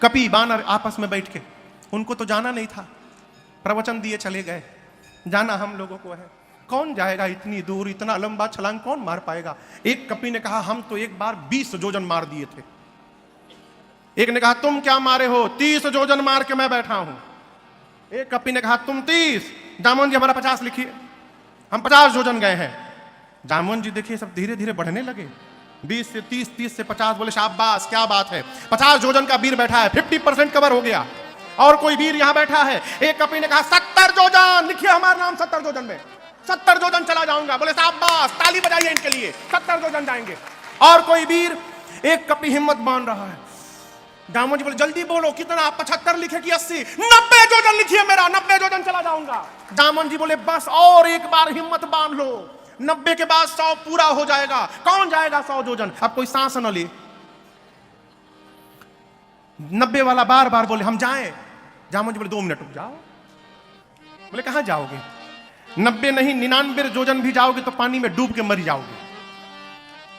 कपि बानर आपस में बैठ के, उनको तो जाना नहीं था, प्रवचन दिए चले गए। जाना हम लोगों को है, कौन जाएगा इतनी दूर, इतना लंबा छलांग कौन मार पाएगा। एक कपि ने कहा हम तो एक बार 20 जोजन मार दिए थे। एक ने कहा तुम क्या मारे हो, 30 जोजन मार के मैं बैठा हूं। एक कपि ने कहा तुम 30, जामोन जी हमारा 50 लिखिए, हम 50 जोजन गए हैं। जामोन जी देखिए सब धीरे धीरे बढ़ने लगे, 20 से 30, 30 से 50, बोले शाबाश क्या बात है, 50 जोजन का वीर बैठा है, 50% कवर हो गया। और कोई वीर यहां बैठा है। एक कपि ने कहा 70 जोजन लिखिए हमारा नाम 70 जोजन में, 70 जोजन चला जाऊंगा। बोले शाबाश, ताली बजाइए इनके लिए, 70 जोजन जाएंगे। और कोई वीर, एक कपि हिम्मत बांध रहा है। जामोन जी बोले जल्दी बोलो कितना, 75 लिखे कि 80, 90 जोजन लिखिए मेरा, 90 जोजन चला जाऊंगा। जामोन जी बोले बस और एक बार हिम्मत बांध लो, 90 के बाद 100 पूरा हो जाएगा। कौन जाएगा 100 जोजन, अब कोई सांस न ले। 90 वाला बार बार बोले हम जाएं। जामोन जी बोले 2 मिनट रुक जाओ। बोले कहां जाओगे, 90 नहीं 99 जोजन भी जाओगे तो पानी में डूब के मर जाओगे।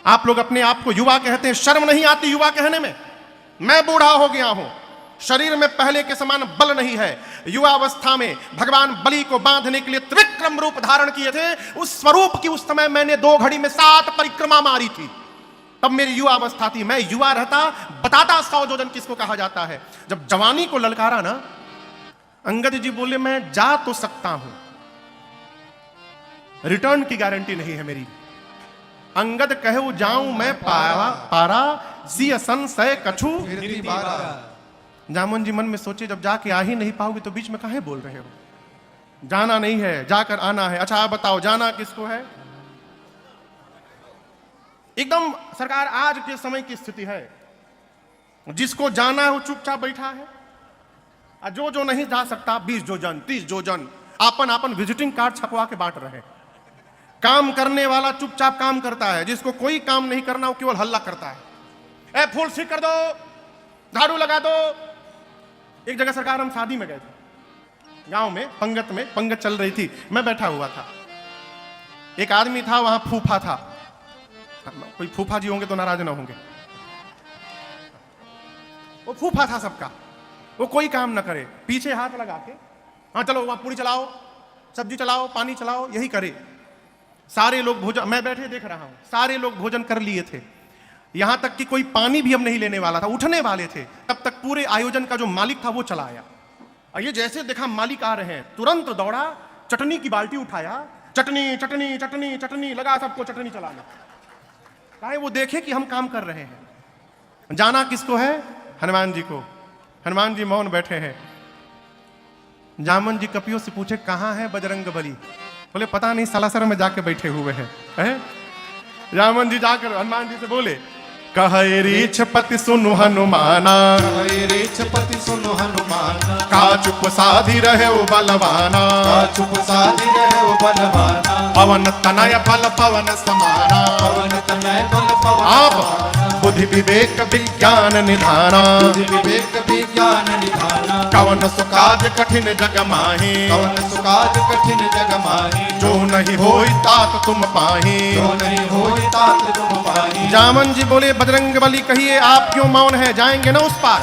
आप लोग अपने आप को युवा कहते हैं, शर्म नहीं आती युवा कहने में। मैं बूढ़ा हो गया हूं, शरीर में पहले के समान बल नहीं है। युवावस्था में भगवान बलि को बांधने के लिए त्रिविक्रम रूप धारण किए थे, उस स्वरूप की उस समय मैंने 2 घड़ी में 7 परिक्रमा मारी थी, तब मेरी युवावस्था थी। मैं युवा रहता बताता 100 जोजन किसको कहा जाता है। जब जवानी को ललकारा ना, अंगद जी बोले मैं जा तो सकता हूं, रिटर्न की गारंटी नहीं है मेरी। अंगद कहे जाऊं मैं पारा सिय संशय कछु। जामोन जी मन में सोचे जब जाके आ ही नहीं पाओगे तो बीच में काहे बोल रहे हो, जाना नहीं है जाकर आना है। अच्छा आप बताओ जाना किसको है। एकदम सरकार आज के समय की स्थिति है, जिसको जाना है वो चुपचाप बैठा है, और जो नहीं जा सकता 20 जोजन 30 जोजन आपन विजिटिंग कार्ड छपवा के बांट रहे। काम करने वाला चुपचाप काम करता है, जिसको कोई काम नहीं करना वो केवल हल्ला करता है। ए फूल ठीक कर दो, झाड़ू लगा दो। एक जगह सरकार हम शादी में गए थे, गांव में पंगत चल रही थी, मैं बैठा हुआ था। एक आदमी था वहां, फूफा था, कोई फूफा जी होंगे तो नाराज ना होंगे, वो फूफा था सबका। वो कोई काम ना करे, पीछे हाथ लगा के हाँ चलो वहां पूरी चलाओ, सब्जी चलाओ, पानी चलाओ, यही करे। सारे लोग भोजन, मैं बैठे देख रहा हूं, सारे लोग भोजन कर लिए थे, यहां तक कि कोई पानी भी हम नहीं लेने वाला था, उठने वाले थे। तब तक पूरे आयोजन का जो मालिक था वो चला आया, और ये जैसे देखा मालिक आ रहे हैं तुरंत दौड़ा, चटनी की बाल्टी उठाया, चटनी चटनी चटनी चटनी लगा सबको चटनी चलाना। कहे वो देखे कि हम काम कर रहे हैं। जाना किसको है, हनुमान जी को। हनुमान जी मौन बैठे हैं। जामोन जी कपियों से पूछे कहां है बजरंग बली। बोले पता नहीं सलासर में जाके बैठे हुए हैं। जामोन जी जाकर हनुमान जी से बोले कहे रीछपति सुनु हनुमाना, रीछपति सुनु हनुमाना, का चुप साधी रहे वो बलवाना, का चुप साधी रहे वो बलवाना, पवन तनय बल पवन समाना, पवन तनय बल पवन आप बुद्धि विवेक विज्ञान निधाना, बुद्धि विवेक विज्ञान निधाना, कवन सुकाज कठिन जग माही, कवन सुकाज कठिन जग माही, जो नहीं होई तात तुम पाही, जो नहीं होई तात तुम पाही। जामोन जी बोले बजरंग बली कहिए आप क्यों मौन है, जाएंगे ना उस पार।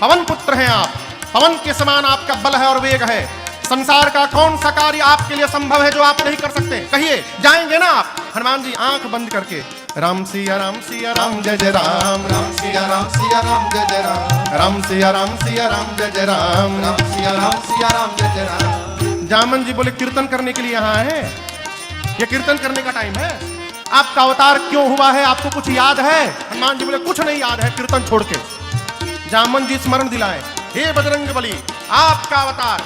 पवन पुत्र हैं आप, पवन के समान आपका बल है और वेग है। संसार का कौन सा कार्य आपके लिए संभव है जो आप नहीं कर सकते, कहिए जाएंगे ना आप। हनुमान जी आंख बंद करके राम सिया राम जय जय राम, राम सिया राम जय जय राम, राम सिया राम जय जय राम, राम सिया राम जय जय राम। जामोन जी बोले कीर्तन करने के लिए यहाँ है, ये कीर्तन करने का टाइम है। आपका अवतार क्यों हुआ है, आपको कुछ याद है। हनुमान जी बोले कुछ नहीं याद है, कीर्तन छोड़ के। जामोन जी स्मरण दिलाए, हे बजरंग बली आपका अवतार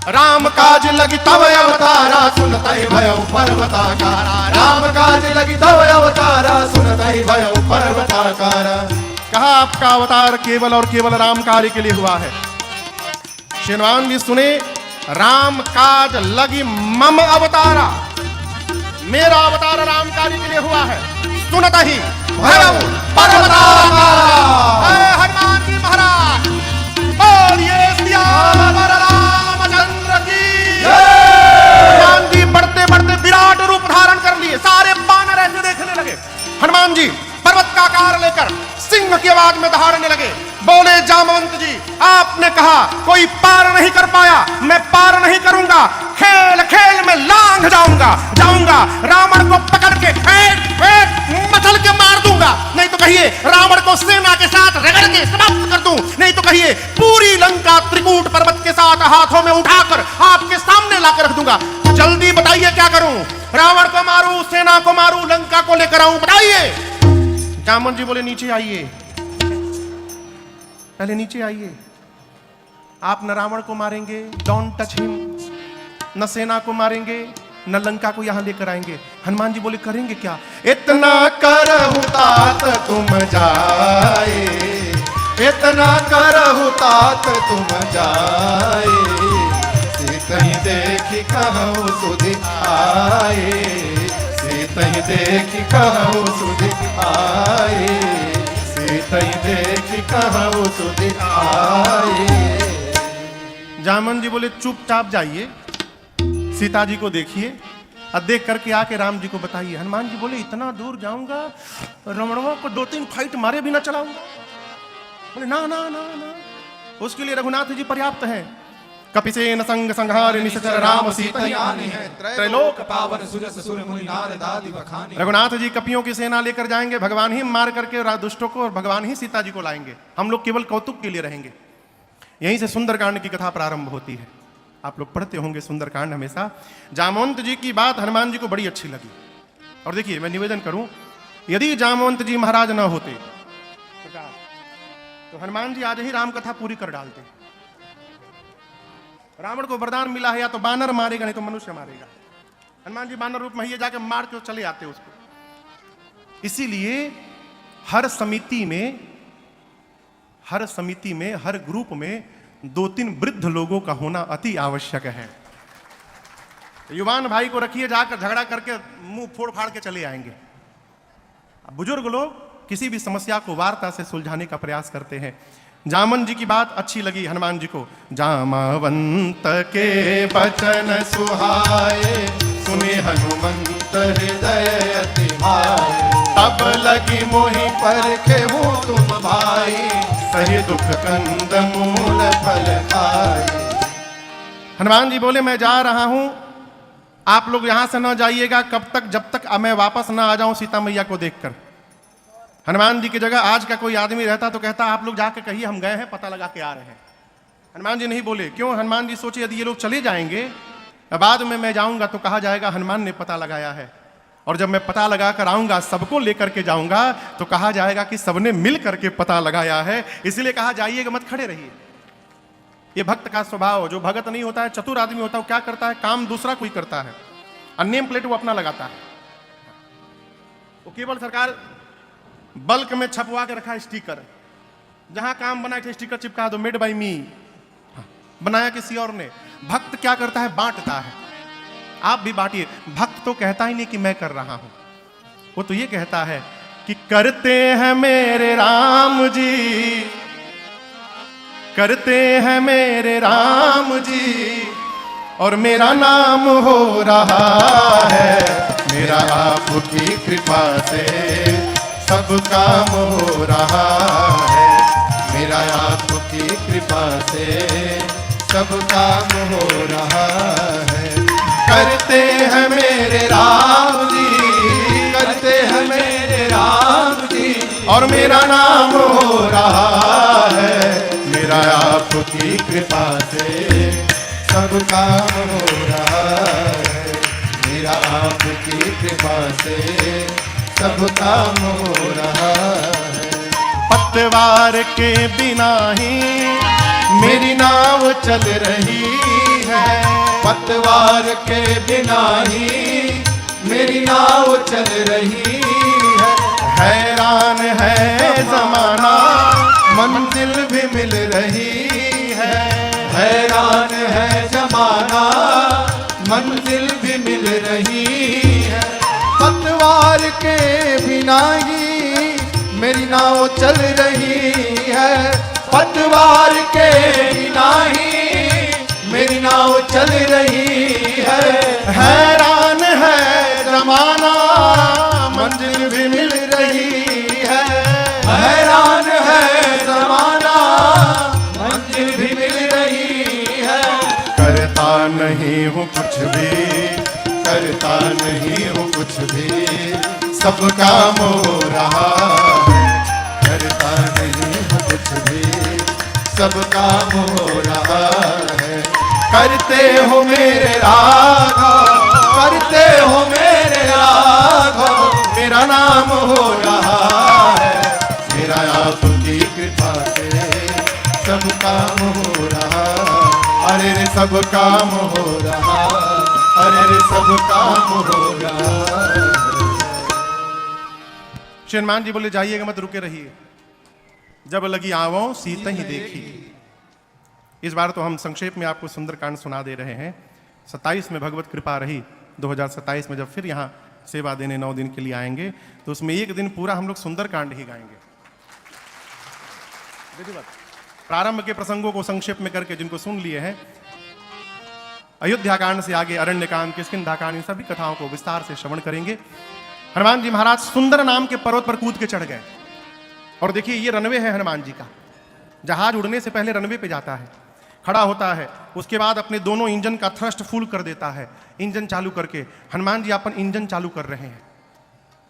राम काज लगी तव अवतारा, सुनतहि भयउ पर्वताकारा, राम काज लगी तव अवतारा, सुनतहि भयउ पर्वताकारा। कहा आपका अवतार केवल और केवल राम कार्य के लिए हुआ है। हनुमान जी सुने, राम काज लगी मम अवतारा, मेरा अवतार राम कार्य के लिए हुआ है। सुनतहि भयउ पर्वताकारा। हनुमान जी महाराज बोलिए सियावर रामचंद्र की। हनुमान जी बढ़ते बढ़ते विराट रूप धारण कर लिए, सारे बानर ऐसे देखने लगे। हनुमान जी पर्वत का आकार लेकर सिंह की आवाज में दहाड़ने लगे, बोले जा जामवंत जी, आपने कहा कोई पार नहीं कर पाया, मैं पार नहीं करूंगा, खेल खेल में लांघ जाऊंगा, रावण को पकड़ के मचल के मार दूंगा, नहीं तो कहिए रावण को सेना के साथ रगड़ के समाप्त कर दूं, नहीं तो कहिए पूरी लंका त्रिकूट पर्वत के साथ हाथों में उठाकर आपके सामने लाकर रख दूंगा। जल्दी बताइए क्या करूं? रावण को मारूं, सेना को मारूं, लंका को लेकर आऊं, बताइए। जामवंत जी बोले नीचे आइए, पहले नीचे आइए। आप न रावण को मारेंगे, डोंट टच हिम, न सेना को मारेंगे, न लंका को यहां लेकर आएंगे। हनुमान जी बोले करेंगे क्या? इतना करहु तात तुम जाए, इतना करहु तात तुम जाए, सीतहि देखी कहु सुधि आए, सीतहि देखी कहु सुधि आए, सीतहि देखी कहु सुधि आए। जामवंत जी बोले चुपचाप जाइए, सीता जी को देखिए और देख करके आके राम जी को बताइए। हनुमान जी बोले इतना दूर जाऊंगा, रावणों को 2-3 फाइट मारे भी ना चलाऊंगा। बोले ना ना ना ना, उसके लिए रघुनाथ जी पर्याप्त हैं। कपिसेन संग संहार निश्चर राम सीता यानी है त्रैलोक पावन सुजस सुर मुनि नारद आदि बखानी। रघुनाथ जी कपियों की सेना लेकर जाएंगे, भगवान ही मार करके दुष्टों को और भगवान ही सीता जी को लाएंगे। हम लोग केवल कौतुक के लिए रहेंगे। यहीं से सुंदरकांड की कथा प्रारंभ होती है। आप लोग पढ़ते होंगे सुंदरकांड हमेशा। जामवंत जी की बात हनुमान जी को बड़ी अच्छी लगी। और देखिए मैं निवेदन करूं, यदि जामवंत जी महाराज न होते तो हनुमान जी आज ही राम कथा पूरी कर डालते। रावण को वरदान मिला है या तो बानर मारेगा नहीं तो मनुष्य मारेगा। हनुमान जी बानर रूप में ही जाके मार के चले आते उसको। इसीलिए हर समिति में हर ग्रुप में 2-3 वृद्ध लोगों का होना अति आवश्यक है। युवान भाई को रखिए, जाकर झगड़ा करके मुंह फोड़ फाड़ के चले आएंगे। बुजुर्ग लोग किसी भी समस्या को वार्ता से सुलझाने का प्रयास करते हैं। जामवंत जी की बात अच्छी लगी हनुमान जी को। जामवंत के वचन सुहाए, सुने हनुमंत हृदय अति भाए, तब लगी मोहि परखे हो तुम भाई, सही दुख कंद मूल फल खाए। हनुमान जी बोले मैं जा रहा हूं, आप लोग यहां से न जाइएगा कब तक, जब तक मैं वापस न आ जाऊं सीता मैया को देखकर। हनुमान जी की जगह आज का कोई आदमी रहता तो कहता आप लोग जाके कहिए हम गए हैं, पता लगा के आ रहे हैं। हनुमान जी नहीं बोले। क्यों? हनुमान जी सोचे यदि ये लोग चले जाएंगे, बाद में मैं जाऊंगा तो कहा जाएगा हनुमान ने पता लगाया है, और जब मैं पता लगा कर आऊंगा सबको लेकर के जाऊंगा तो कहा जाएगा कि सबने मिल करके पता लगाया है। इसलिए कहा जाइएगा मत, खड़े रहिए। ये भक्त का स्वभाव, जो भगत नहीं होता है, चतुर आदमी होता है, वो क्या करता है, काम दूसरा कोई करता है, और नेम प्लेट वो अपना लगाता है। वो केवल सरकार बल्क में छपवा के रखा है स्टिकर, जहां काम बना के स्टिकर चिपका दो, मेड बाय मी, बनाया किसी और ने। भक्त क्या करता है, बांटता है। आप भी बांटिए। भक्त तो कहता ही नहीं कि मैं कर रहा हूं, वो तो ये कहता है कि करते हैं मेरे राम जी, करते हैं मेरे राम जी, और मेरा नाम हो रहा है, मेरा आपकी कृपा से सब काम हो रहा है, मेरा आपकी कृपा से सब काम हो रहा है। करते हैं मेरे राम जी, करते हैं मेरे राम जी, और मेरा नाम हो रहा है, मेरा आपकी कृपा से सब काम हो रहा है, मेरा आपकी कृपा से सब काम हो रहा है। पतवार के बिना ही मेरी नाव चल रही है, पतवार के बिना ही मेरी नाव चल रही है। हैरान है जमाना, मंजिल भी मिल रही है, हैरान है जमाना, मंजिल भी मिल रही है। पतवार के बिना ही मेरी नाव चल रही है, पतवार के बिना ही मेरी नाव चल रही है। हैरान है जमाना, मंजिल भी मिल रही है, हैरान है जमाना, नहीं हूँ कुछ भी, करता नहीं हूँ कुछ भी, सब काम हो रहा है। करता नहीं हूँ कुछ भी, सब काम हो रहा है। करते हो मेरे राघव, करते हो मेरे राघव, मेरा नाम हो रहा है। मेरा आपकी कृपा से सब काम हो रहा, अरे रे सब काम हो रहा, अरे रे सब काम हो रहा। श्री हनुमान जी बोले जाइएगा मत, रुके रहिए, जब लगी आवों सीता ही देखी। इस बार तो हम संक्षेप में आपको सुंदरकांड सुना दे रहे हैं। 27 में भगवत कृपा रही, 2027 में जब फिर यहाँ सेवा देने 9 दिन के लिए आएंगे तो उसमें एक दिन पूरा हम लोग सुंदरकांड ही गाएंगे। प्रारंभ के प्रसंगों को संक्षेप में करके जिनको सुन लिए हैं, अयोध्या कांड से आगे अरण्य कांड, किष्किंधा कांड, इन सभी कथाओं को विस्तार से श्रवण करेंगे। हनुमान जी महाराज सुंदर नाम के पर्वत पर कूद के चढ़ गए और देखिए ये रनवे है हनुमान जी का। जहाज उड़ने से पहले रनवे पे जाता है, खड़ा होता है, उसके बाद अपने दोनों इंजन का थ्रस्ट फुल कर देता है। इंजन चालू करके हनुमान जी अपन इंजन चालू कर रहे हैं,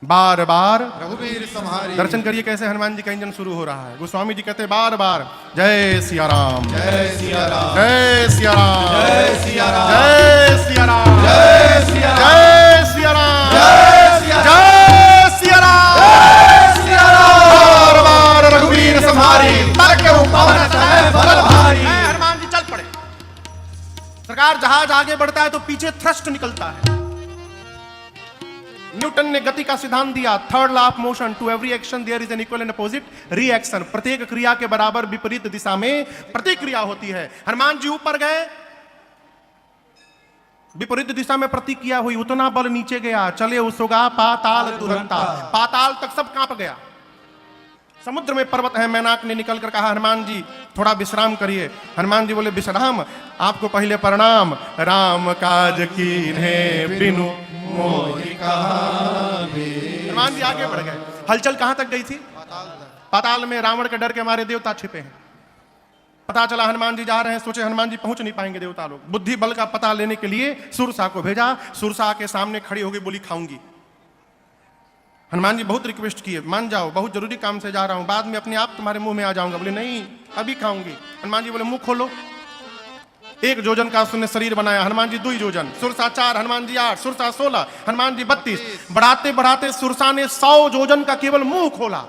बार बार रघुवीर संहारी। दर्शन करिए कैसे हनुमान जी का इंजन शुरू हो रहा है। गोस्वामी जी कहते हैं बार बार जय सिया राम, जय सिया राम, जय सिया राम, जय सिया राम, जय सिया राम, जय सिया राम, जय सिया राम, जय सिया राम, जय सिया राम, जय सिया राम। बार बार रघुवीर संहारी, तर के पवन तनय बल भारी। हनुमान जी चल पड़े। सरकार जहाज आगे बढ़ता है तो पीछे थ्रस्ट निकलता है। न्यूटन ने गति का सिद्धांत दिया, third law of motion, to every action there is an equal and opposite reaction. प्रत्येक क्रिया के बराबर विपरीत दिशा में प्रतिक्रिया होती है। हनुमान जी ऊपर गए, विपरीत दिशा में प्रतिक्रिया हुई, उतना बल नीचे गया, चले उसोगा पाताल तुरंता, पाताल तक सब कांप गया। समुद्र में पर्वत है, मैनाक ने निकल कर कहा हनुमान जी थोड़ा विश्राम करिए। हनुमान जी बोले विश्राम, आपको पहले प्रणाम। राम काज कीन्हे बिनु मोहि कहावे। हनुमान जी आगे बढ़ गए। हलचल कहां तक गई थी? पाताल में। रावण के डर के मारे देवता छिपे हैं। पता चला हनुमान जी जा रहे हैं, सोचे हनुमान जी पहुंच नहीं पाएंगे देवता लोग। बुद्धि बल का पता लेने के लिए सुरसा को भेजा। सुरसा के सामने खड़ी होगी, बोली खाऊंगी। हनुमान जी बहुत रिक्वेस्ट किए, मान जाओ, बहुत जरूरी काम से जा रहा हूं, बाद में अपने आप तुम्हारे मुंह में आ जाऊंगा। बोले नहीं, अभी खाऊंगी। हनुमान जी बोले मुंह खोलो। 1 जोजन का उसने शरीर बनाया, हनुमान जी 2 जोजन, सुरसा 4, हनुमान जी 8, सुरसा 16, हनुमान जी 32। बढ़ाते बढ़ाते सुरसा ने 100 जोजन का केवल मुंह खोला।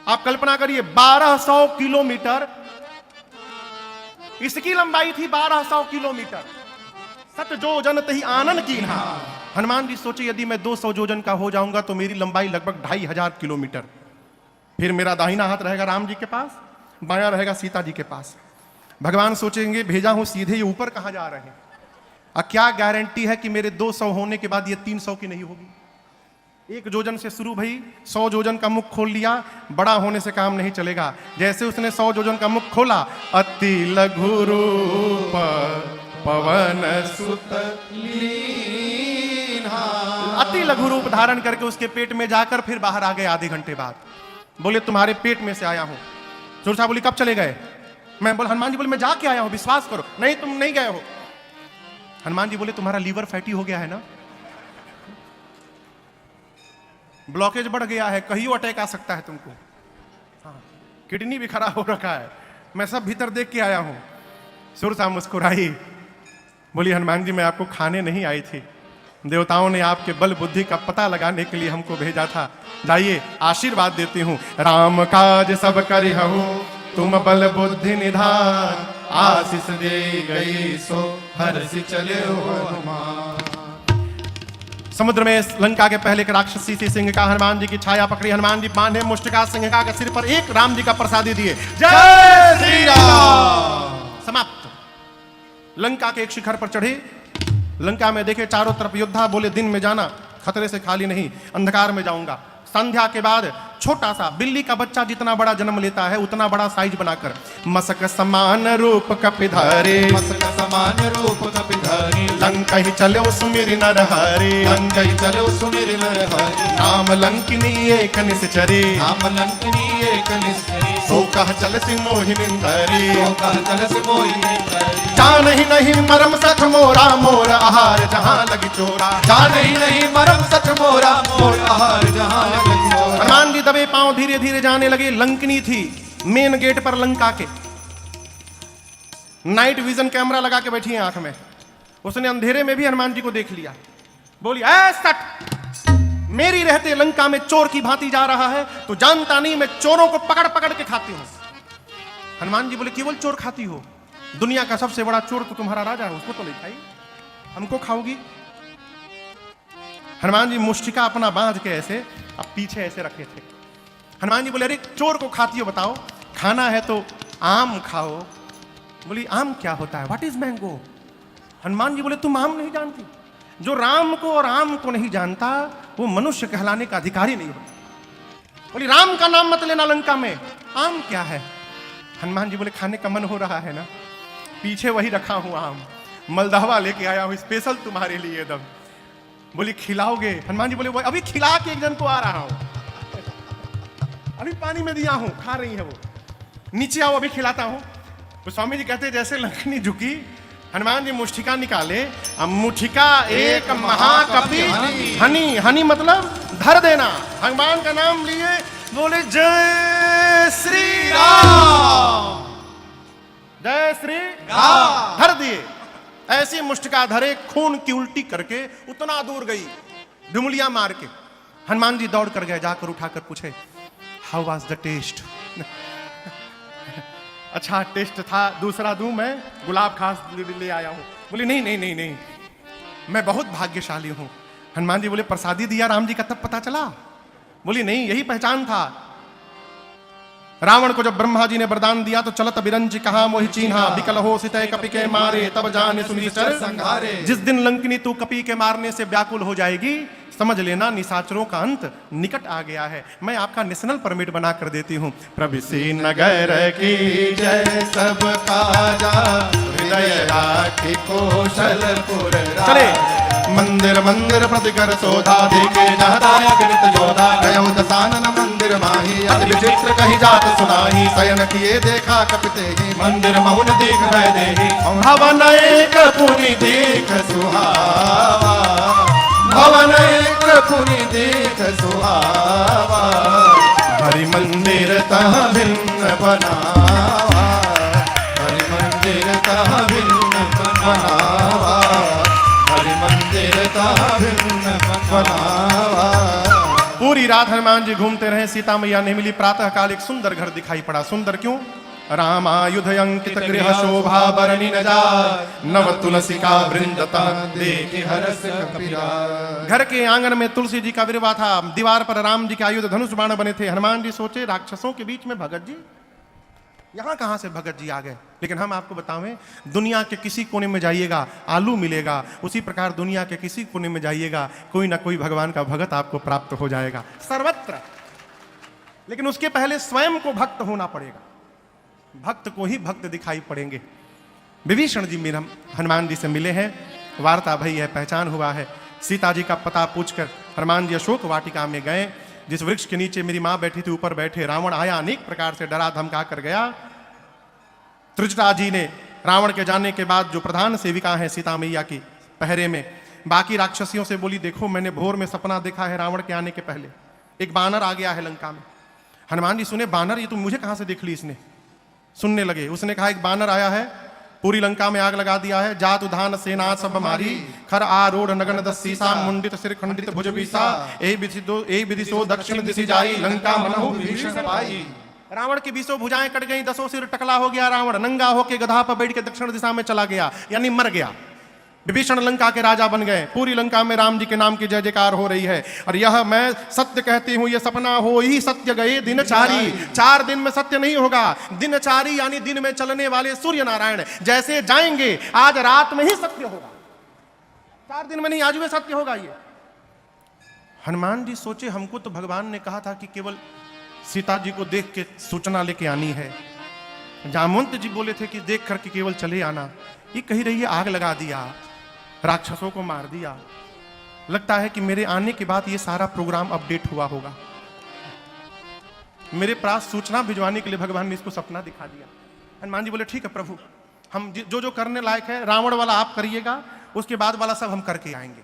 आप कल्पना करिए 1200 किलोमीटर इसकी लंबाई थी, 1200 किलोमीटर। 7 जोजन तही आनन कीन्हा। हनुमान जी सोचे यदि मैं 200 जोजन का हो जाऊंगा तो मेरी लंबाई लगभग 2500 किलोमीटर। फिर मेरा दाहिना हाथ रहेगा राम जी के पास, बायां रहेगा सीता जी के पास। भगवान सोचेंगे भेजा हूं सीधे, ये ऊपर कहां जा रहे हैं? क्या गारंटी है कि मेरे 200 होने के बाद ये 300 की नहीं होगी? 1 जोजन से शुरू भई, 100 जोजन का मुख खोल लिया। बड़ा होने से काम नहीं चलेगा। जैसे उसने 100 जोजन का मुख खोला, अति लघु रूप पवन सुत लीन्हा। अति लघु रूप धारण करके उसके पेट में जाकर फिर बाहर आ गए आधे घंटे बाद। बोले तुम्हारे पेट में से आया हूं। सुरसा बोली कब चले गए? मैं बोला, हनुमान जी बोले मैं जाके आया हूं, विश्वास करो। नहीं तुम नहीं गए हो। हनुमान जी बोले तुम्हारा लीवर फैटी हो गया है ना, ब्लॉकेज बढ़ गया है, कहीं अटैक आ सकता है तुमको। हाँ, किडनी भी खराब हो रखा है, मैं सब भीतर देख के आया हूं। सुरसा मुस्कुराई, बोली हनुमान जी मैं आपको खाने नहीं आई थी, देवताओं ने आपके बल बुद्धि का पता लगाने के लिए हमको भेजा था। जाइए आशीर्वाद देती हूं। राम काज सब करिहु तुम बल बुद्धि निधान, आशीष दे गई सो हर्षि चले हनुमान। समुद्र में लंका के पहले के राक्षसी सी सिंह का हनुमान जी की छाया पकड़ी। हनुमान जी बांधे मुष्टिका सिंहिका के सिर पर एक राम जी का प्रसादी दिए। जय श्री राम। समाप्त। लंका के एक शिखर पर चढ़े। लंका में देखे चारों तरफ योद्धा। बोले दिन में जाना, खतरे से खाली नहीं, अंधकार में जाऊंगा। संध्या के बाद छोटा सा बिल्ली का बच्चा जितना बड़ा जन्म लेता है उतना बड़ा साइज बनाकर मसक समान रूप कपिधारी, मसक समान रूप कपिधारी, लंका ही चलो सुमिर नरहरि, लंका ही चलो सुमिर नरहरि, राम लंकिनी एक निश्चरी, राम लंकिनी एक निश्चरी, सो कह चल सि मोहि निंदरी, सो कह चल सि मोहि निंदरी। जान ही नहीं मरम सच मोरा, मोर आहार जहां लगी चोरा। जान ही नहीं मरम सच मोरा, मोर आहार जहां लगी चोरा। हनुमान जी दबे पांव धीरे धीरे जाने लगे। लंकनी थी मेन गेट पर लंका के, नाइट विजन कैमरा लगा के बैठी है आंख में। उसने अंधेरे में भी हनुमान जी को देख लिया। बोली ऐ सट, मेरी रहते लंका में चोर की भांति जा रहा है, तो जानता नहीं मैं चोरों को पकड़ पकड़ के खाती हूं। हनुमान जी बोले केवल चोर खाती हो? दुनिया का सबसे बड़ा चोर तो तुम्हारा राजा है, उसको तो नहीं खाई, हमको खाओगी? हनुमान जी मुष्टिका अपना बांध के ऐसे अब पीछे ऐसे रखे थे। हनुमान जी बोले अरे चोर को खाती हो बताओ? खाना है तो आम खाओ। बोली आम क्या होता है? What is mango? Hanuman ji बोले तुम आम नहीं जानती? जो राम को और आम को नहीं जानता वो मनुष्य कहलाने का अधिकारी नहीं होता। बोली राम का नाम मत लेना लंका में, आम क्या है? हनुमान जी बोले खाने का मन हो रहा है ना, पीछे वही रखा हूं आम, मलदहवा लेके आया हूं स्पेशल तुम्हारे लिए एकदम। बोली खिलाओगे? हनुमान जी बोले वो अभी खिला के एक जन को आ रहा हूं, अभी पानी में दिया हूं, खा रही है वो, नीचे आओ अभी खिलाता हूं। तो स्वामी जी कहते जैसे लंकनी झुकी, हनुमान जी मुष्टिका निकाले। अब मुष्टिका एक महाकपि हनी, हनी मतलब धर देना। भगवान का नाम लिए, बोले जय श्री राम, जय श्री राम, धर दिए। ऐसी मुष्टिका धरे, खून की उल्टी करके उतना दूर गई डुमलियां मार के। हनुमान जी दौड़ कर गए, जाकर उठाकर पूछे हाउ वाज द टेस्ट? अच्छा टेस्ट था, दूसरा दूं मैं? गुलाब खास ले आया हूं। बोली नहीं नहीं नहीं नहीं, मैं बहुत भाग्यशाली हूं। हनुमान जी बोले प्रसादी दिया राम जी का तब पता चला? बोली नहीं, यही पहचान था। रावण को जब ब्रह्मा जी ने वरदान दिया तो चलत बिरंज कहा मोहि चीन्हा, बिकल हो सितय कपि के मारे, तब जाने सुनिश्चर संघारे। जिस दिन लंकनी तू कपि के मारने से व्याकुल हो जाएगी, समझ लेना निशाचरों का अंत निकट आ गया है। मैं आपका नेशनल परमिट बना कर देती हूँ। प्रभुसी नगर की जय सब काजा, हृदय राखी कौशलपुर चले। मंदिर मंदिर प्रतिकर शोधा, देखे जहदायक नित योधा। गयो दसानन मंदिर माही, अति विचित्र कही जात सुनाही। शयन किए देखा कपिते ही, मंदिर महुन देख भय देहि। भवन एक पुनि देख सुहावा, भवन एक पुनि देख सुहावा। हरि मंदिर तह भिन्न बनावा, हरि मंदिर तह भिन्न बनावा, हरि मंदिर तह भिन्न बनावा। पूरी रात हनुमान जी घूमते रहे, सीता मैया नहीं मिली। प्रातः काल एक सुंदर घर दिखाई पड़ा। सुंदर क्यों? रामायुध अंकित गृह शोभा बरनी न जाय, नव तुलसी का वृंदता देखि हरस कपिराय। घर के आंगन में तुलसी जी का विरवा था, दीवार पर राम जी के आयुध धनुष बाण बने थे। हनुमान जी सोचे राक्षसों के बीच में भगत जी, यहां कहां से भगत जी आ गए? लेकिन हम आपको बतावें, दुनिया के किसी कोने में जाइएगा आलू मिलेगा, उसी प्रकार दुनिया के किसी कोने में जाइएगा कोई ना कोई भगवान का भगत आपको प्राप्त हो जाएगा सर्वत्र। लेकिन उसके पहले स्वयं को भक्त होना पड़ेगा, भक्त को ही भक्त दिखाई पड़ेंगे। विभीषण जी मेरा हनुमान जी से मिले हैं, वार्ता भई है, पहचान हुआ है। सीता जी का पता पूछकर हनुमान जी अशोक वाटिका में गए। जिस वृक्ष के नीचे मेरी मां बैठी थी ऊपर बैठे रावण आया, अनेक प्रकार से डरा धमका कर गया। त्रिजटा जी ने रावण के जाने के बाद जो प्रधान सेविका है सीता मैया की पहरे में, बाकी राक्षसियों से बोली देखो मैंने भोर में सपना देखा है, रावण के आने के पहले एक बानर आ गया है लंका में। हनुमान जी सुने बानर, ये तुम मुझे कहां से देख ली? इसने सुनने लगे। उसने कहा एक बानर आया है, पूरी लंका में आग लगा दिया है। जात उधान सेना सब मारी, खर आरूढ़ नगन दस सीसा, मुंडित सिर खंडित भुज बीसा। ए विधि सो दक्षिण दिशि जाई, लंका मनहु विभीषण पाई। रावण की 20 भुजाएं कट गई, 10 सिर टकला हो गया। रावण नंगा होके गधा पर बैठ के दक्षिण दिशा में चला गया, यानी मर गया। विभीषण लंका के राजा बन गए। पूरी लंका में राम जी के नाम की जय जयकार हो रही है। और यह मैं सत्य कहती हूं, यह सपना हो ही सत्य गए दिनचारी। 4 दिन में सत्य नहीं होगा। दिनचारी यानी दिन में चलने वाले सूर्य नारायण जैसे जाएंगे, आज रात में ही सत्य होगा, 4 दिन में नहीं, आज में सत्य होगा। ये हनुमान जी सोचे हमको तो भगवान ने कहा था कि केवल सीता जी को देख के सूचना लेके आनी है। जामवंत जी बोले थे कि देख करके केवल चले आना। ये कही रही है आग लगा दिया, राक्षसों को मार दिया। लगता है कि मेरे आने के बाद ये सारा प्रोग्राम अपडेट हुआ होगा। मेरे पास सूचना भिजवाने के लिए भगवान ने इसको सपना दिखा दिया। हनुमान जी बोले ठीक है प्रभु, हम जो जो करने लायक है, रावण वाला आप करिएगा, उसके बाद वाला सब हम करके आएंगे।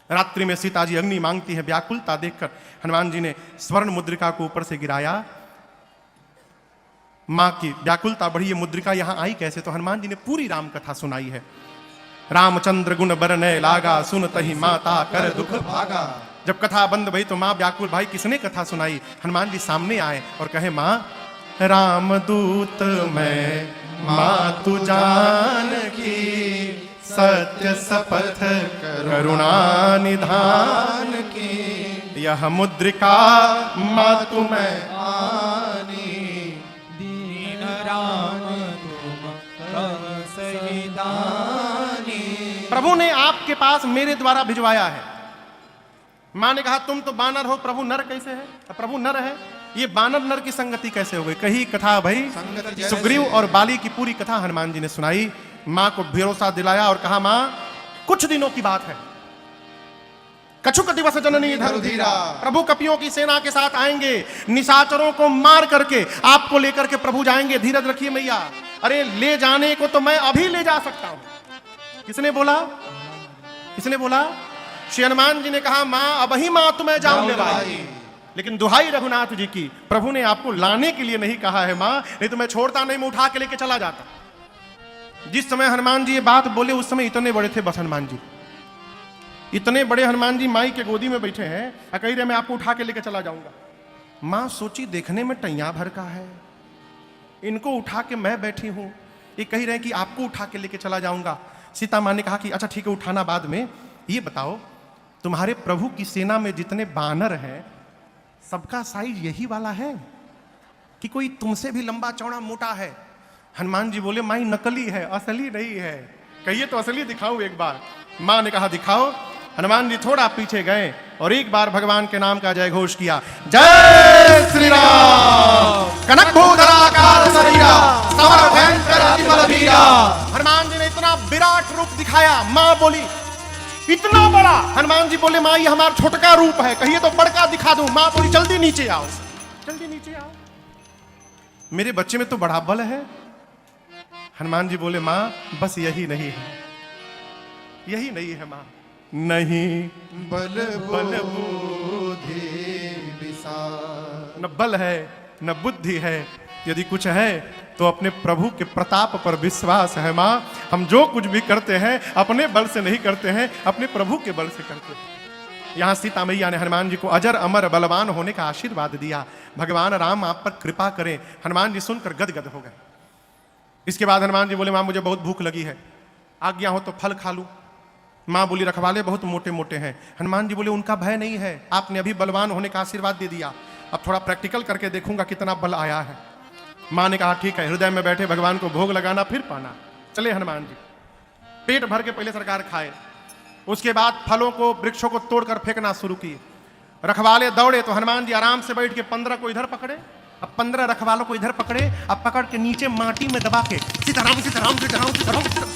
रात्रि में सीता जी अग्नि मांगती है, व्याकुलता देखकर हनुमान जी ने स्वर्ण मुद्रिका को ऊपर से गिराया। मां की व्याकुलता बढ़ी, ये मुद्रिका यहां आई कैसे? तो हनुमान जी ने पूरी राम कथा सुनाई है। रामचंद्र गुण बरनय लागा, सुनतहि माता कर दुख भागा। जब कथा बंद भई तो मां व्याकुल, भाई किसने कथा सुनाई? हनुमान जी सामने आए और कहे, मां रामदूत मैं, मां तू जान की, सत्य शपथ करुणा निधान की, यह मुद्रिका मां तुम्हें आनी, दीन राम तुम सही दानी। प्रभु ने आपके पास मेरे द्वारा भिजवाया है। मां ने कहा, तुम तो बानर हो, प्रभु नर कैसे है? प्रभु नर है, ये बानर नर की संगति कैसे हो गई? कही कथा भाई सुग्रीव और बाली की पूरी कथा हनुमान जी ने सुनाई। मां को भरोसा दिलाया और कहा, मां कुछ दिनों की बात है, कछुक दिवस जननी धनुधीरा, प्रभु कपियों की सेना के साथ आएंगे, निशाचरों को मार करके आपको लेकर के प्रभु जाएंगे। धीरज रखिए मैया। अरे ले जाने को तो मैं अभी ले जा सकता हूं। किसने बोला? किसने बोला? श्री हनुमान जी ने कहा, मां अब ही मां तुम्हें जाऊंगे भाई, लेकिन दुहाई रघुनाथ जी की, प्रभु ने आपको लाने के लिए नहीं कहा है मां, नहीं तो मैं छोड़ता नहीं, मैं उठा के लेके चला जाता। जिस समय हनुमान जी ये बात बोले उस समय इतने बड़े थे बस हनुमान जी, इतने बड़े हनुमान जी माई के गोदी में बैठे हैं, कह रहे मैं आपको उठा के लेके चला जाऊंगा। मां सोची देखने में टैया भर का है, इनको उठा के मैं बैठी हूं, ये कह रहे हैं कि आपको उठा के लेके चला जाऊंगा। सीता मां ने कहा कि अच्छा ठीक है, उठाना बाद में, ये बताओ तुम्हारे प्रभु की सेना में जितने बानर हैं सबका साइज यही वाला है कि कोई तुमसे भी लंबा चौड़ा मोटा है? हनुमान जी बोले, माई नकली है, असली नहीं है। कहिए तो असली दिखाऊं एक बार। मां ने कहा दिखाओ। हनुमान जी थोड़ा पीछे गए और एक बार भगवान के नाम का जय घोष किया, जय श्री राम। कनक भूधराकार शरीरा, समर भयंकर अति बलबीरा। हनुमान जी ने इतना विराट रूप दिखाया। मां बोली, इतना बड़ा? हनुमान जी बोले, मां ये हमारा छोटका रूप है, कहिए तो बड़का दिखा दूं। मां बोली, जल्दी नीचे आओ, जल्दी नीचे आओ, मेरे बच्चे में तो बड़ा बल है। हनुमान जी बोले, मां बस यही नहीं है, यही नहीं है मां, नहीं बल बुद्धि विशाल। न बल है न बुद्धि है, यदि कुछ है तो अपने प्रभु के प्रताप पर विश्वास है मां। हम जो कुछ भी करते हैं अपने बल से नहीं करते हैं, अपने प्रभु के बल से करते हैं। यहां सीता मैया ने हनुमान जी को अजर अमर बलवान होने का आशीर्वाद दिया। भगवान राम आप पर कृपा करें। हनुमान जी सुनकर गदगद हो गए। इसके बाद हनुमान जी बोले, मां मुझे बहुत भूख लगी है, आज्ञा हो तो फल खा लूं। मां बोली, रखवाले बहुत मोटे मोटे हैं। हनुमान जी बोले, उनका भय नहीं है, आपने अभी बलवान होने का आशीर्वाद दे दिया, अब थोड़ा प्रैक्टिकल करके देखूंगा कितना बल आया है। मां ने कहा ठीक है, हृदय में बैठे भगवान को भोग लगाना फिर पाना। चले हनुमान जी, पेट भर के पहले सरकार खाए, उसके बाद फलों को वृक्षों को तोड़कर फेंकना शुरू किए। रखवाले दौड़े तो हनुमान जी आराम से बैठ के 15 को इधर पकड़े, अब 15 रखवालों को इधर पकड़े, अब पकड़ के नीचे माटी में दबा के सीताराम सीताराम सीताराम सीताराम सीताराम।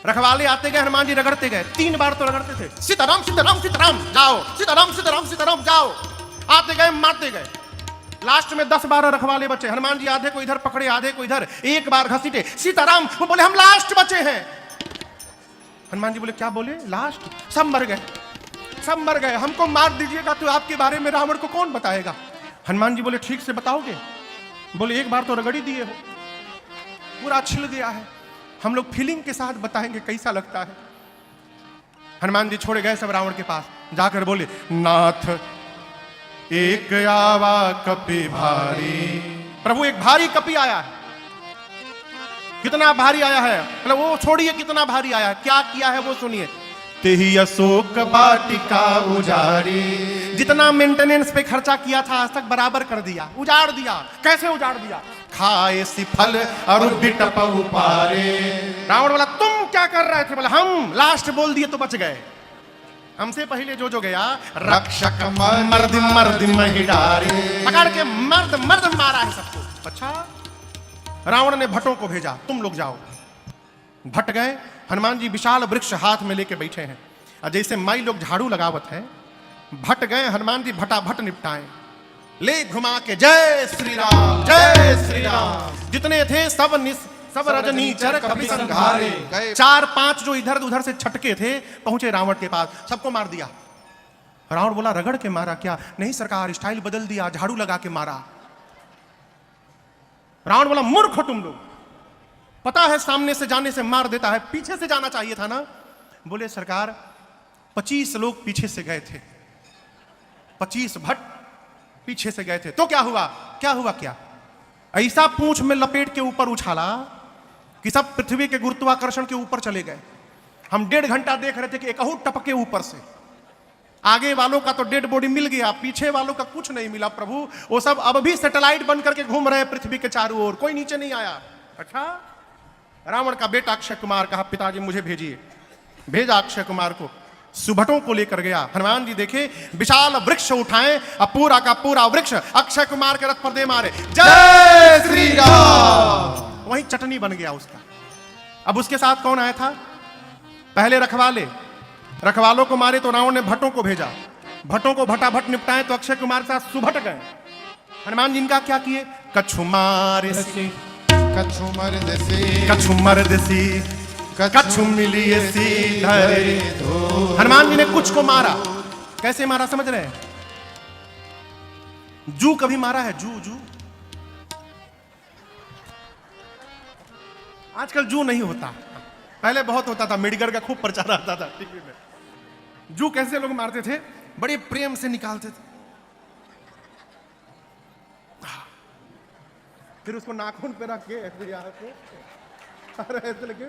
रखवाले आते गए, हनुमान जी रगड़ते गए, 3 बार तो रगड़ते थे, सीताराम सीताराम सीताराम जाओ, सीताराम सीताराम सीताराम जाओ। आते गए मारते गए, लास्ट में 10-12 रखवाले बचे। हनुमान जी आधे को इधर पकड़े आधे को इधर, एक बार घसीटे, सीताराम। वो बोले, हम लास्ट बचे हैं। हनुमान जी बोले, क्या बोले? लास्ट? सब मर गए, सब मर गए, हमको मार दीजिएगा तो आपके बारे में रावण को कौन बताएगा? हनुमान जी बोले, ठीक से बताओगे? बोले, एक बार तो रगड़ी दिए हो, पूरा छिल गया है, हम लोग फीलिंग के साथ बताएंगे कैसा लगता है। हनुमान जी छोड़े गए सब रावण के पास, जाकर बोले, नाथ एक आवा कपि भारी। प्रभु एक भारी कपि आया है। कितना भारी आया है? मतलब वो छोड़िए कितना भारी आया है, क्या किया है वो सुनिए। तेहि अशोक वाटिका उजारी, जितना मेंटेनेंस पे खर्चा किया था आज तक बराबर कर दिया, उजाड़ दिया। कैसे उजाड़ दिया? खाए सी फल और बिटप उपारे। रावण बोला, तुम क्या कर रहे थे? बोला, हम लास्ट बोल दिए तो बच गए, हमसे पहले जो गया रक्षक मर्द मर्द महिडारे, पकड़ के मर्द मर्द मारा है सबको। अच्छा, रावण ने भट्टों को भेजा, तुम लोग जाओ। भट्ट गए, हनुमान जी विशाल वृक्ष हाथ में लेके बैठे हैं, और जैसे माई लोग झाड़ू लगावत है, भट्ट गए, हनुमान जी भटाभट निपटाए, ले घुमा के जय श्री राम जय श्री राम। जितने थे सब रजनीचर कपि संघारे। गए। 4-5 जो इधर उधर से छटके थे पहुंचे रावण के पास, सबको मार दिया। रावण बोला रगड़ के मारा क्या? नहीं सरकार, स्टाइल बदल दिया, झाड़ू लगा के मारा। रावण बोला मूर्ख हो तुम लोग, पता है सामने से जाने से मार देता है, पीछे से जाना चाहिए था ना। बोले सरकार 25 लोग पीछे से गए थे, 25 भट्ट पीछे से गए थे, तो क्या हुआ? क्या ऐसा पूंछ में लपेट के ऊपर उछाला कि सब पृथ्वी के गुरुत्वाकर्षण के ऊपर चले गए। हम 1.5 घंटा देख रहे थे कि एकहू टपके ऊपर से। आगे वालों का तो डेड बॉडी मिल गया, पीछे वालों का कुछ नहीं मिला प्रभु। वो सब अब भी सैटेलाइट बन करके घूम रहे हैं पृथ्वी के चारों ओर, कोई नीचे नहीं आया। अच्छा, रावण का बेटा अक्षय कुमार कहा पिताजी मुझे भेजिए। भेजा अक्षय कुमार को, सुभटों को लेकर गया। हनुमान जी देखे विशाल वृक्ष उठाए, अब पूरा का पूरा वृक्ष अक्षय कुमार के रथ पर दे मारे। जय श्री राम। वहीं चटनी बन गया उसका। अब उसके साथ कौन आया था? पहले रखवालों को मारे तो रावण ने भट्टों को भेजा, भट्टों को भटाभट निपटाए तो अक्षय कुमार के साथ सुभट गए। हनुमान जी इनका क्या किए? कछु मारे कछु मर्दसी कछु मिलिए सीधरे। हनुमान जी ने कुछ को मारा। कैसे मारा समझ रहे हैं? जू कभी मारा है? जू आजकल जू नहीं होता, पहले बहुत होता था, मेडिकल का खूब प्रचार आता था टीवी में। जू कैसे लोग मारते थे? बड़े प्रेम से निकालते थे, फिर उसको नाखून पे रख के ऐसे यहाँ पे ऐसे लेके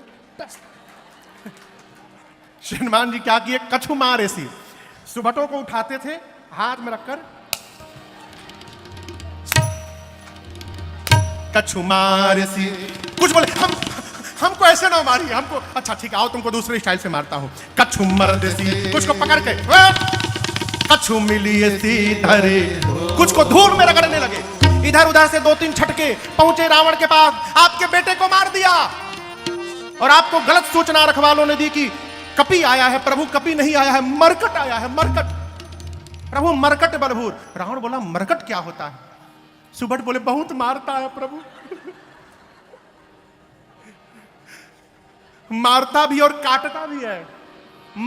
हनुमान जी क्या किए? कछु मार ऐसी सुभटों को उठाते थे हाथ में रखकर, कछु मार ऐसी। कुछ बोले हमको ऐसे ना मारिए, हमको अच्छा ठीक आओ तुमको दूसरे स्टाइल से मारता हूं। कछु मर्द सी, कुछ को पकड़ के कछु मिली ऐसी धरे, कुछ को धूल में रगड़ने लगे। इधर उधर से 2-3 छटके पहुंचे रावण के पास, आपके बेटे को मार दिया। और आपको गलत सूचना रखवालों ने दी कि कपि आया है। प्रभु कपि नहीं आया है, मरकट आया है, मरकट। प्रभु मरकट बलभूर। रावण बोला मरकट क्या होता है? सुभट बोले बहुत मारता है प्रभु, मारता भी और काटता भी है,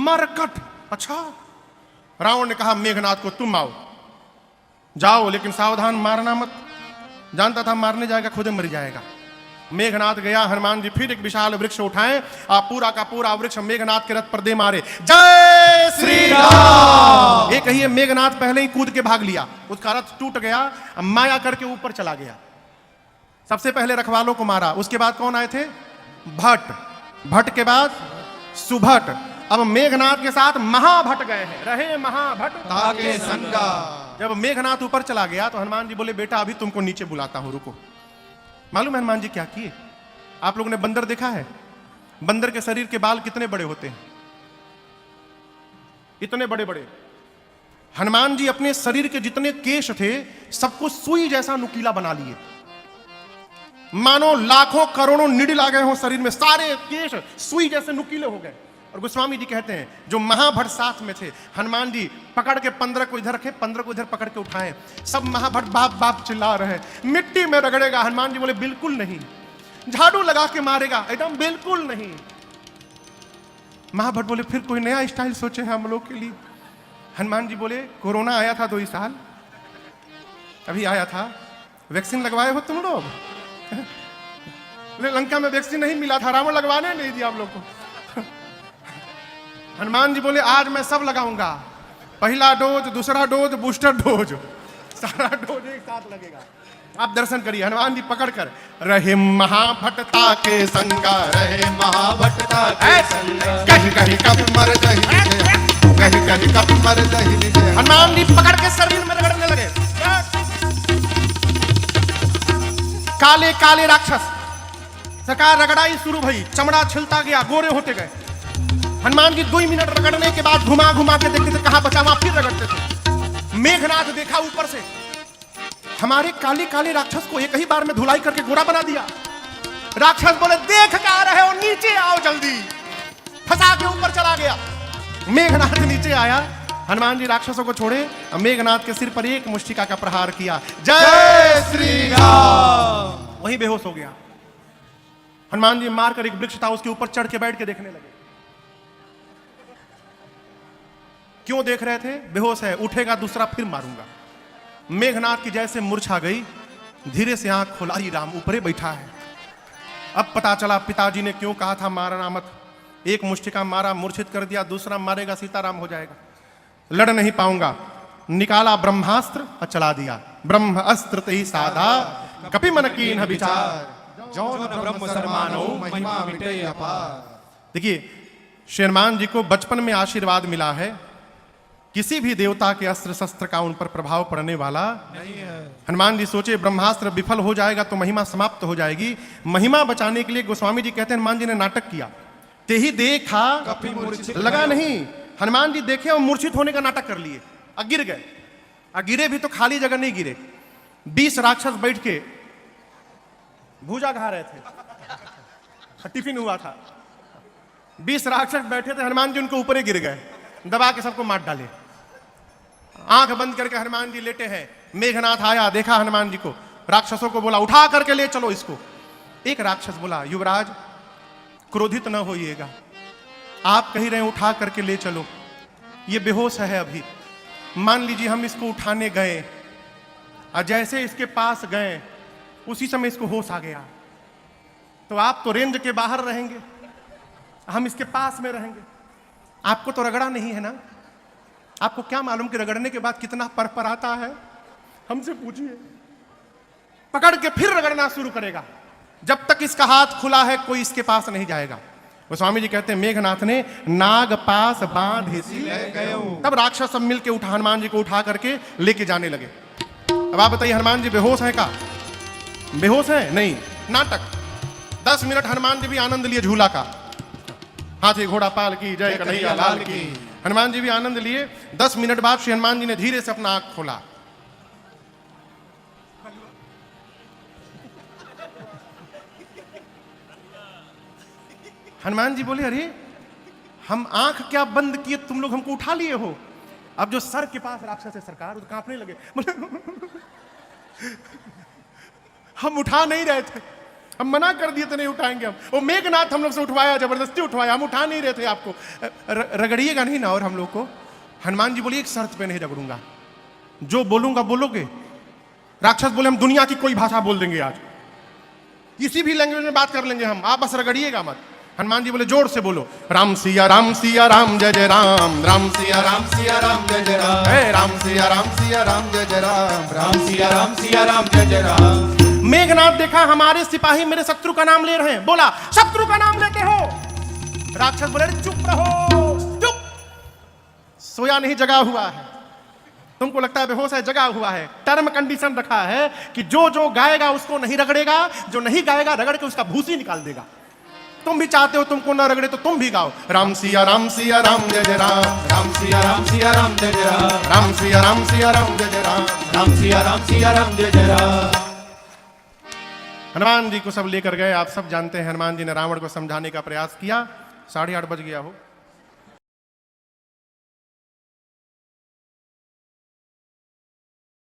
मरकट। अच्छा, रावण ने कहा मेघनाथ को तुम आओ, जाओ लेकिन सावधान, मारना मत। जानता था मारने जाएगा खुद मर जाएगा। मेघनाथ गया, हनुमान जी फिर एक विशाल वृक्ष उठाए, पूरा का पूरा वृक्ष मेघनाथ के रथ पर दे मारे। जय श्री राम। एक ही मेघनाथ पहले ही कूद के भाग लिया, उसका रथ टूट गया, माया करके ऊपर चला गया। सबसे पहले रखवालों को मारा, उसके बाद कौन आए थे? भट्ट, भट्ट के बाद सुभट, अब मेघनाथ के साथ महाभट्ट गए हैं। रहे महाभट्ट ताके संगा। जब मेघनाथ ऊपर चला गया तो हनुमान जी बोले बेटा अभी तुमको नीचे बुलाता हूं, रुको। मालूम है हनुमान जी क्या किए? आप लोगों ने बंदर देखा है? बंदर के शरीर के बाल कितने बड़े होते हैं, इतने बड़े बड़े। हनुमान जी अपने शरीर के जितने केश थे सबको सुई जैसा नुकीला बना लिए, मानो लाखों करोड़ों निडिल आ गए हो शरीर में, सारे केश सुई जैसे नुकीले हो गए। और गोस्वामी जी कहते हैं जो महाभट्ट साथ में थे, हनुमान जी पकड़ के 15 को इधर रखे, 15 को इधर पकड़ के उठाए, सब महाभट्ट बाप बाप चिल्ला रहे हैं। मिट्टी में रगड़ेगा? हनुमान जी बोले बिल्कुल नहीं। झाड़ू लगा के मारेगा? एकदम बिल्कुल नहीं। महाभट्ट बोले फिर कोई नया स्टाइल सोचे हैं हम लोग के लिए। हनुमान जी बोले कोरोना आया था 2 साल, अभी आया था, वैक्सीन लगवाए हो तुम लोग? लंका में वैक्सीन नहीं मिला था, रावण लगवाने नहीं दिया हम लोग को। हनुमान जी बोले आज मैं सब लगाऊंगा, पहला डोज, दूसरा डोज, बूस्टर डोज, सारा डोज एक साथ लगेगा। आप दर्शन करिए, हनुमान जी पकड़ कर रहे महाभट्टता के संगा, रहे महाभट्टता के संगा, कहीं कहीं कप मर दही, कहीं कहीं कप मर दही। हनुमान जी पकड़ के शरीर में रगड़ने लगे। काले काले राक्षस, सरकार रगड़ाई शुरू भई, चमड़ा छिलता गया, गोरे होते गए। हनुमान जी 2 मिनट रगड़ने के बाद घुमा घुमा के देखते थे कहां बचा, वहां फिर रगड़ते थे। मेघनाथ देखा ऊपर से, हमारे काले काले राक्षस को एक ही बार में धुलाई करके गोरा बना दिया। राक्षस बोले देख के आ रहे हो, नीचे आओ जल्दी, फंसा के ऊपर चला गया। मेघनाथ नीचे आया, हनुमान जी राक्षसों को छोड़े, मेघनाथ के सिर पर एक मुष्टिका का प्रहार किया। जय श्री राम। वहीं बेहोश हो गया। हनुमान जी मारकर एक वृक्ष था उसके ऊपर चढ़ के बैठ के देखने लगे। क्यों देख रहे थे? बेहोश है, उठेगा दूसरा फिर मारूंगा। मेघनाथ की जैसे मूर्छा गई, धीरे से आंख खोला, अरे राम ऊपरे बैठा है। अब पता चला पिताजी ने क्यों कहा था मारना मत। एक मुष्टिका मारा, मूर्छित कर दिया, दूसरा मारेगा सीताराम हो जाएगा, लड़ नहीं पाऊंगा। निकाला ब्रह्मास्त्र और चला दिया। ब्रह्म अस्त्र ते ही साधा, कपि मन कीन्ह विचार, जौन ब्रह्म सरमानो महिमा मिटे अपार। देखिए, शेरमान जी को बचपन में आशीर्वाद मिला है, किसी भी देवता के अस्त्र शस्त्र का उन पर प्रभाव पड़ने वाला नहीं है। हनुमान जी सोचे ब्रह्मास्त्र विफल हो जाएगा तो महिमा समाप्त हो जाएगी। महिमा बचाने के लिए गोस्वामी जी कहते हैं हनुमान जी ने नाटक किया। ते ही देखा कपि मूर्छित लगा नहीं, हनुमान जी देखे और मूर्छित होने का नाटक कर लिए और गिर गए। और गिरे भी तो खाली जगह नहीं गिरे, 20 राक्षस बैठ के भूजा खा रहे थे, टिफिन हुआ था। 20 राक्षस बैठे थे, हनुमान जी उनके ऊपर ही गिर गए, दबा के सबको मार डाले। आंख बंद करके हनुमान जी लेटे हैं। मेघनाथ आया, देखा हनुमान जी को, राक्षसों को बोला उठा करके ले चलो इसको। एक राक्षस बोला युवराज क्रोधित न होइएगा, आप कह रहे हैं उठा करके ले चलो, ये बेहोश है अभी। मान लीजिए हम इसको उठाने गए और जैसे इसके पास गए उसी समय इसको होश आ गया, तो आप तो रेंज के बाहर रहेंगे, हम इसके पास में रहेंगे। आपको तो रगड़ा नहीं है ना, आपको क्या मालूम कि रगड़ने के बाद कितना पर आता है? हमसे पूछिए। पकड़ के फिर रगड़ना शुरू करेगा, जब तक इसका हाथ खुला है कोई इसके पास नहीं जाएगा। गोस्वामी जी कहते हैं मेघनाथ ने नाग पास बांध सी ले गयो। तब राक्षस सब मिल के उठा हनुमान जी को उठा करके लेके जाने लगे। अब आप बताइए हनुमान जी बेहोश है का? बेहोश है नहीं, नाटक। 10 मिनट हनुमान जी भी आनंद लिए झूला का, हाथी घोड़ा पाल की जय कन्हैया लाल की। हनुमान जी भी आनंद लिए। 10 मिनट बाद श्री हनुमान जी ने धीरे से अपना आंख खोला। हनुमान जी बोले अरे हम आंख क्या बंद किए, तुम लोग हमको उठा लिए हो। अब जो सर के पास राक्षस है सरकार, तो कांपने लगे। बोले हम उठा नहीं रहे थे, हम मना कर दिए थे नहीं उठाएंगे हम। वो मेघनाथ हम लोग से उठवाया, जबरदस्ती उठवाया, हम उठा नहीं रहे थे आपको, रगड़िएगा नहीं ना। और हम लोग को हनुमान जी बोले एक शर्त पे नहीं रगड़ूंगा, जो बोलूंगा बोलोगे। राक्षस बोले हम दुनिया की कोई भाषा बोल देंगे, आज किसी भी लैंग्वेज में बात कर लेंगे हम, आप बस रगड़िएगा मत। हनुमान जी बोले जोर से बोलो राम सिया राम जय जय राम, राम सिया राम जय जय राम, राम सिया राम जय जय राम, राम सिया राम जय जय राम। मेघनाथ देखा हमारे सिपाही मेरे शत्रु का नाम ले रहे हैं, बोला शत्रु का नाम लेते हो? राक्षस बोले चुप रहो, चुप, सोया नहीं जगा हुआ है। तुमको लगता है बेहोश है, जगा हुआ है। टर्म कंडीशन रखा है कि जो जो गाएगा उसको नहीं रगड़ेगा, जो नहीं गाएगा रगड़ के उसका भूसी निकाल देगा। तुम भी चाहते हो तुमको न रगड़े तो तुम भी गाओ राम सिया राम जय जय राम, राम सिया राम जय जय राम, राम सिया राम जय जय राम, राम सिया राम जय जय राम। हनुमान जी को सब लेकर गए। आप सब जानते हैं हनुमान जी ने रावण को समझाने का प्रयास किया। 8:30 बज गया हो।